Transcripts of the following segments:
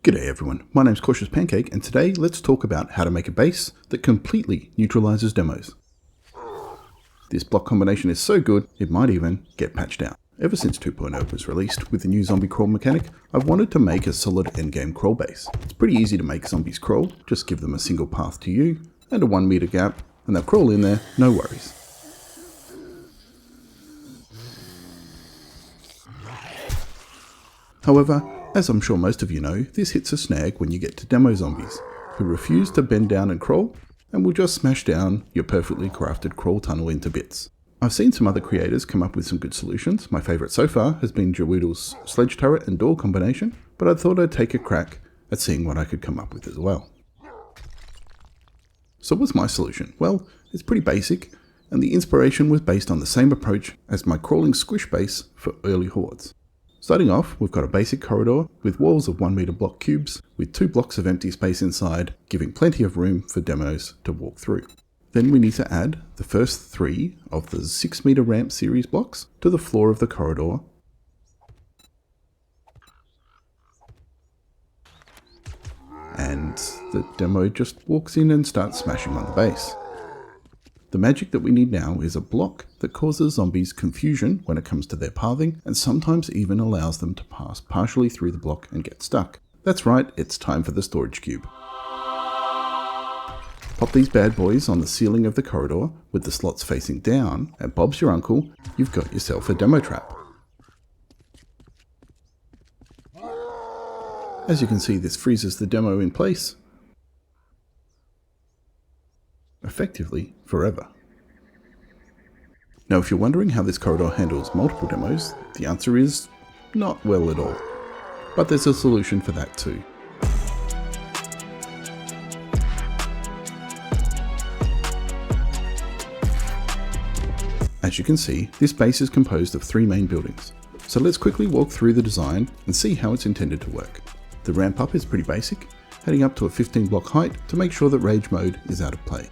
G'day everyone, my name's Cautious Pancake and today let's talk about how to make a base that completely neutralizes demos. This block combination is so good it might even get patched out. Ever since 2.0 was released with the new zombie crawl mechanic, I've wanted to make a solid endgame crawl base. It's pretty easy to make zombies crawl, just give them a single path to you and a 1 meter gap and they'll crawl in there, no worries. However, as I'm sure most of you know, this hits a snag when you get to demo zombies, who refuse to bend down and crawl, and will just smash down your perfectly crafted crawl tunnel into bits. I've seen some other creators come up with some good solutions. My favourite so far has been Jaweedle's sledge turret and door combination, but I thought I'd take a crack at seeing what I could come up with as well. So what's my solution? Well, it's pretty basic, and the inspiration was based on the same approach as my crawling squish base for early hordes. Starting off, we've got a basic corridor with walls of 1 meter block cubes with 2 blocks of empty space inside, giving plenty of room for demos to walk through. Then we need to add the first 3 of the 6 meter ramp series blocks to the floor of the corridor. And the demo just walks in and starts smashing on the base. The magic that we need now is a block that causes zombies confusion when it comes to their pathing and sometimes even allows them to pass partially through the block and get stuck. That's right, it's time for the storage cube. Pop these bad boys on the ceiling of the corridor with the slots facing down and Bob's your uncle, you've got yourself a demo trap. As you can see, this freezes the demo in place, effectively forever. Now if you're wondering how this corridor handles multiple demos, the answer is not well at all. But there's a solution for that too. As you can see, this base is composed of 3 main buildings. So let's quickly walk through the design and see how it's intended to work. The ramp up is pretty basic, heading up to a 15 block height to make sure that rage mode is out of play.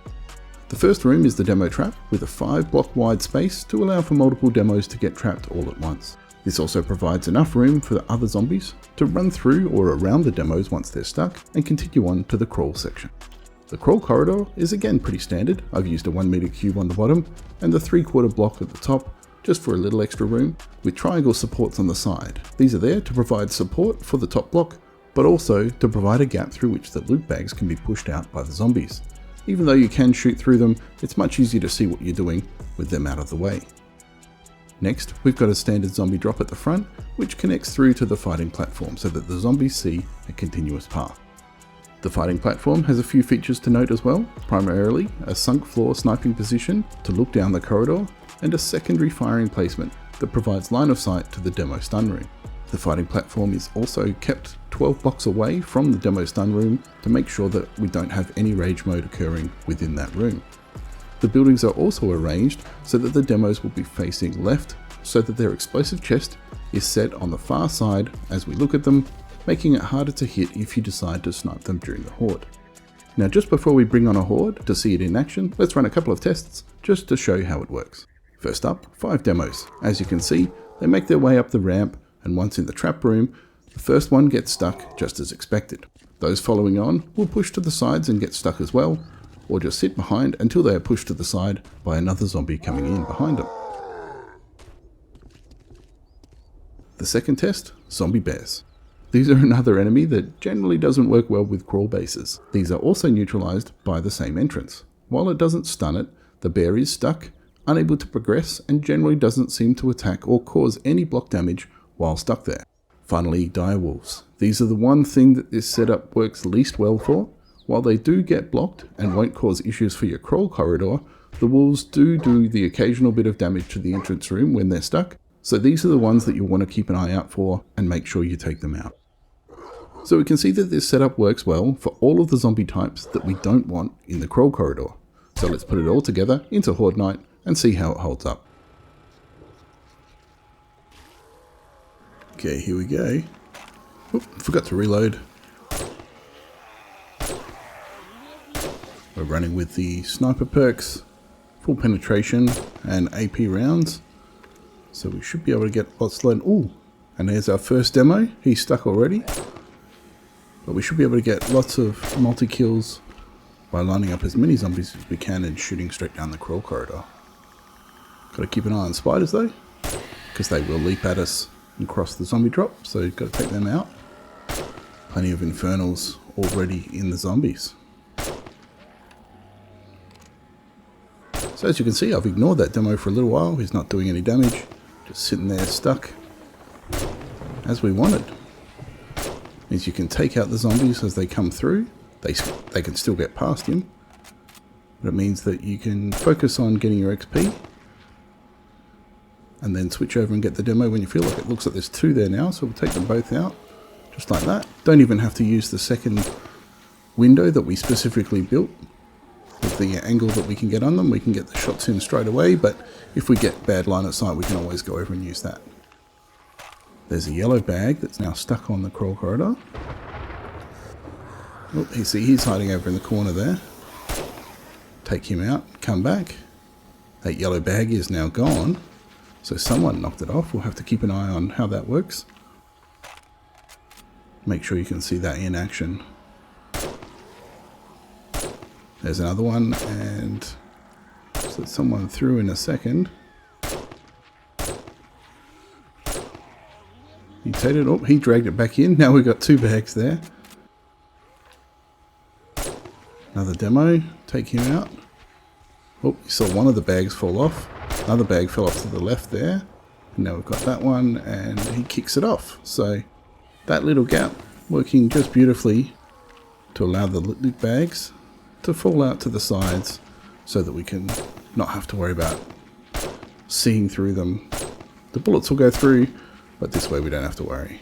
The first room is the demo trap with a 5 block wide space to allow for multiple demos to get trapped all at once. This also provides enough room for the other zombies to run through or around the demos once they're stuck and continue on to the crawl section. The crawl corridor is again pretty standard. I've used a 1 meter cube on the bottom and the 3/4 block at the top just for a little extra room with triangle supports on the side. These are there to provide support for the top block, but also to provide a gap through which the loot bags can be pushed out by the zombies. Even though you can shoot through them, it's much easier to see what you're doing with them out of the way. Next, we've got a standard zombie drop at the front, which connects through to the fighting platform so that the zombies see a continuous path. The fighting platform has a few features to note as well, primarily a sunk floor sniping position to look down the corridor, and a secondary firing placement that provides line of sight to the demo stun room. The fighting platform is also kept 12 blocks away from the demo stun room to make sure that we don't have any rage mode occurring within that room. The buildings are also arranged so that the demos will be facing left so that their explosive chest is set on the far side as we look at them, making it harder to hit if you decide to snipe them during the horde. Now just before we bring on a horde to see it in action, let's run a couple of tests just to show you how it works. First up, 5 demos. As you can see, they make their way up the ramp, and once in the trap room, the first one gets stuck just as expected. Those following on will push to the sides and get stuck as well, or just sit behind until they are pushed to the side by another zombie coming in behind them. The second test, zombie bears. These are another enemy that generally doesn't work well with crawl bases. These are also neutralized by the same entrance. While it doesn't stun it, the bear is stuck, unable to progress, and generally doesn't seem to attack or cause any block damage while stuck there. Finally, dire wolves. These are the one thing that this setup works least well for. While they do get blocked and won't cause issues for your crawl corridor, the wolves do the occasional bit of damage to the entrance room when they're stuck, so these are the ones that you'll want to keep an eye out for and make sure you take them out. So we can see that this setup works well for all of the zombie types that we don't want in the crawl corridor. So let's put it all together into Horde Night and see how it holds up. Okay, here we go. Oop, forgot to reload. We're running with the sniper perks, full penetration and AP rounds. So we should be able to get lots loaded. Ooh, and there's our first demo. He's stuck already. But we should be able to get lots of multi-kills by lining up as many zombies as we can and shooting straight down the crawl corridor. Got to keep an eye on spiders though, because they will leap at us and cross the zombie drop, so you've got to take them out. Plenty of infernals already in the zombies. So as you can see, I've ignored that demo for a little while. He's not doing any damage, just sitting there stuck as we wanted. Means you can take out the zombies as they come through. They can still get past him, but it means that you can focus on getting your XP and then switch over and get the demo when you feel like it. Looks like there's 2 there now, so we'll take them both out just like that. Don't even have to use the second window that we specifically built. With the angle that we can get on them, we can get the shots in straight away, but if we get bad line of sight, we can always go over and use that. There's a yellow bag that's now stuck on the crawl corridor. Oh, you see he's hiding over in the corner there. Take him out, come back. That yellow bag is now gone, so someone knocked it off. We'll have to keep an eye on how that works. Make sure you can see that in action. There's another one, and so someone threw in a second. He take it. Oh, he dragged it back in. Now we've got 2 bags there. Another demo. Take him out. Oh, you saw one of the bags fall off. Another bag fell off to the left there. And now we've got that one, and he kicks it off. So that little gap working just beautifully to allow the loot bags to fall out to the sides so that we can not have to worry about seeing through them. The bullets will go through, but this way we don't have to worry.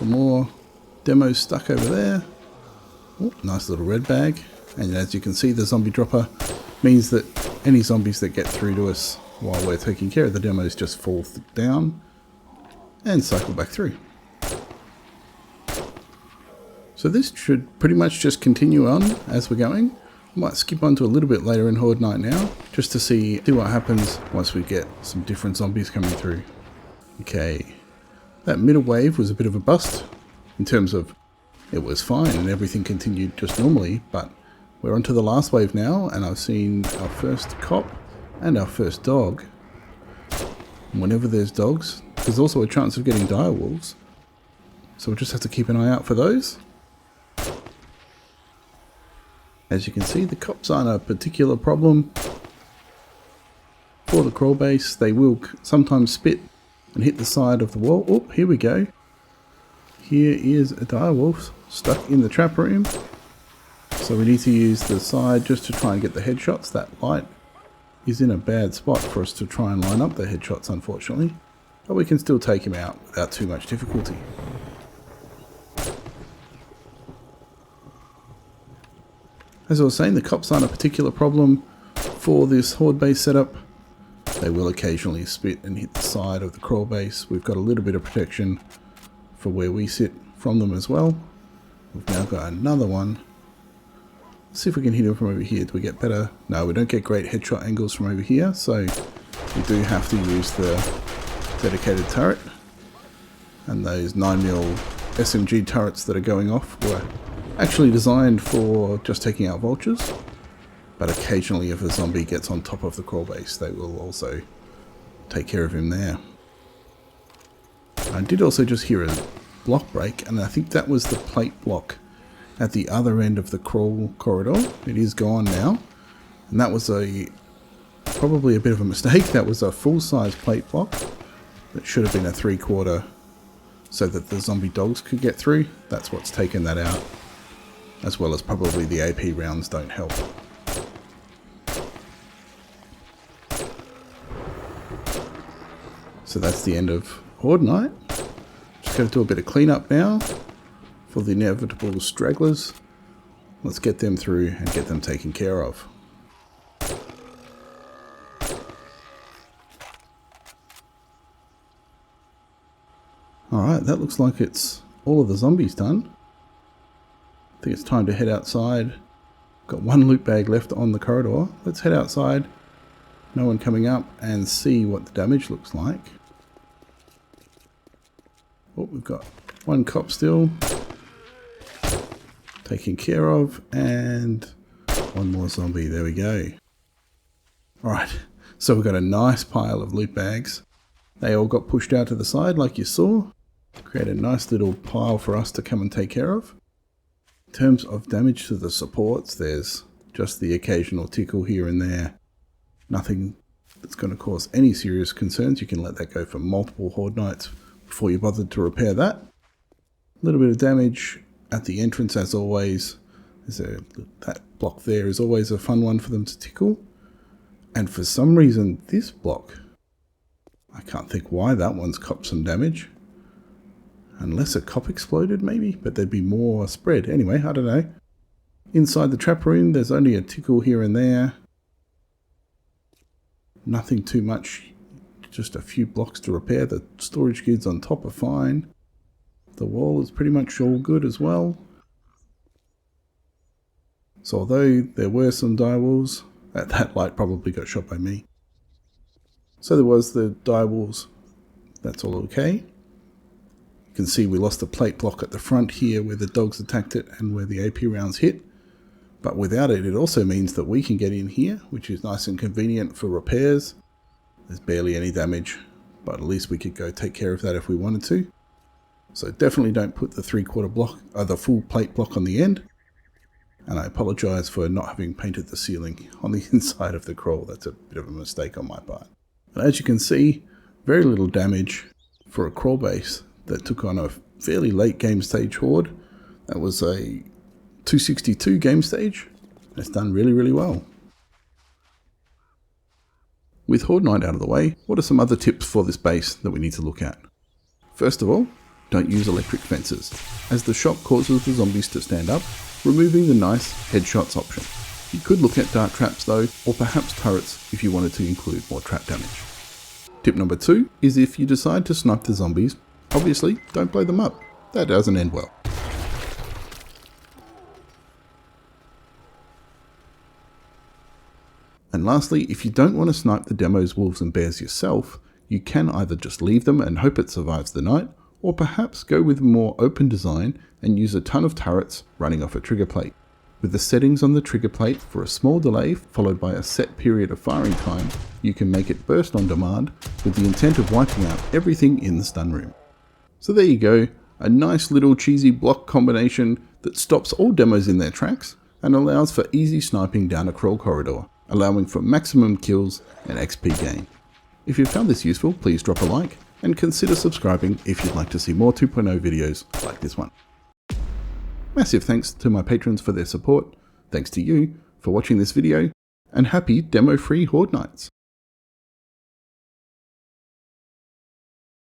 More demos stuck over there. Oh, nice little red bag. And as you can see, the zombie dropper means that any zombies that get through to us while we're taking care of the demos just fall down and cycle back through. So this should pretty much just continue on as we're going. I might skip on to a little bit later in Horde Night now, just to see what happens once we get some different zombies coming through. Okay, that middle wave was a bit of a bust in terms of it was fine and everything continued just normally, but we're onto the last wave now, and I've seen our first cop and our first dog. And whenever there's dogs, there's also a chance of getting dire wolves, so we'll just have to keep an eye out for those. As you can see, the cops aren't a particular problem for the crawl base. They will sometimes spit and hit the side of the wall. Oh, here we go. Here is a dire wolf stuck in the trap room. So we need to use the side just to try and get the headshots. That light is in a bad spot for us to try and line up the headshots, unfortunately. But we can still take him out without too much difficulty. As I was saying, the cops aren't a particular problem for this horde base setup. They will occasionally spit and hit the side of the crawl base. We've got a little bit of protection for where we sit from them as well. We've now got another one. Let's see if we can hit him from over here. Do we get better? No, we don't get great headshot angles from over here, so we do have to use the dedicated turret. And those 9mm SMG turrets that are going off were actually designed for just taking out vultures, but occasionally if a zombie gets on top of the crawl base, they will also take care of him there. I did also just hear a block break, and I think that was the plate block at the other end of the crawl corridor. It is gone now, and that was probably a bit of a mistake. That was a full-size plate block that should have been a 3/4 so that the zombie dogs could get through. That's what's taken that out, as well as probably the AP rounds don't help. So that's the end of Horde Night. Just going to do a bit of cleanup now for the inevitable stragglers. Let's get them through and get them taken care of. Alright, that looks like it's all of the zombies done. I think it's time to head outside. Got one loot bag left on the corridor. Let's head outside no one coming up and see what the damage looks like. Oh, we've got one cop still taken care of, and one more zombie. There we go. Alright, so we've got a nice pile of loot bags. They all got pushed out to the side like you saw. Create a nice little pile for us to come and take care of. In terms of damage to the supports, there's just the occasional tickle here and there. Nothing that's going to cause any serious concerns. You can let that go for multiple Horde Nights before you bother to repair that. A little bit of damage at the entrance as always. That block there is always a fun one for them to tickle. And for some reason this block, I can't think why that one's copped some damage. Unless a cop exploded maybe, but there'd be more spread. Anyway, I don't know. Inside the trap room there's only a tickle here and there. Nothing too much, just a few blocks to repair. The storage skids on top are fine. The wall is pretty much all good as well. So although there were some direwolves, that light probably got shot by me. So there was the direwolves, that's all okay. You can see we lost the plate block at the front here where the dogs attacked it and where the AP rounds hit. But without it, it also means that we can get in here, which is nice and convenient for repairs. There's barely any damage, but at least we could go take care of that if we wanted to. So definitely don't put the 3/4 block, the full plate block on the end. And I apologise for not having painted the ceiling on the inside of the crawl. That's a bit of a mistake on my part. But as you can see, very little damage for a crawl base that took on a fairly late game stage Horde. That was a 262 game stage. It's done really, really well. With Horde Night out of the way, what are some other tips for this base that we need to look at? First of all, don't use electric fences, as the shock causes the zombies to stand up, removing the nice headshots option. You could look at dart traps though, or perhaps turrets if you wanted to include more trap damage. Tip number 2 is if you decide to snipe the zombies, obviously don't blow them up. That doesn't end well. And lastly, if you don't want to snipe the demo's wolves and bears yourself, you can either just leave them and hope it survives the night, or perhaps go with a more open design and use a ton of turrets running off a trigger plate. With the settings on the trigger plate for a small delay followed by a set period of firing time, you can make it burst on demand with the intent of wiping out everything in the stun room. So there you go, a nice little cheesy block combination that stops all demos in their tracks and allows for easy sniping down a crawl corridor, allowing for maximum kills and XP gain. If you found this useful, please drop a like and consider subscribing if you'd like to see more 2.0 videos like this one. Massive thanks to my patrons for their support, thanks to you for watching this video, and happy demo-free Horde Nights!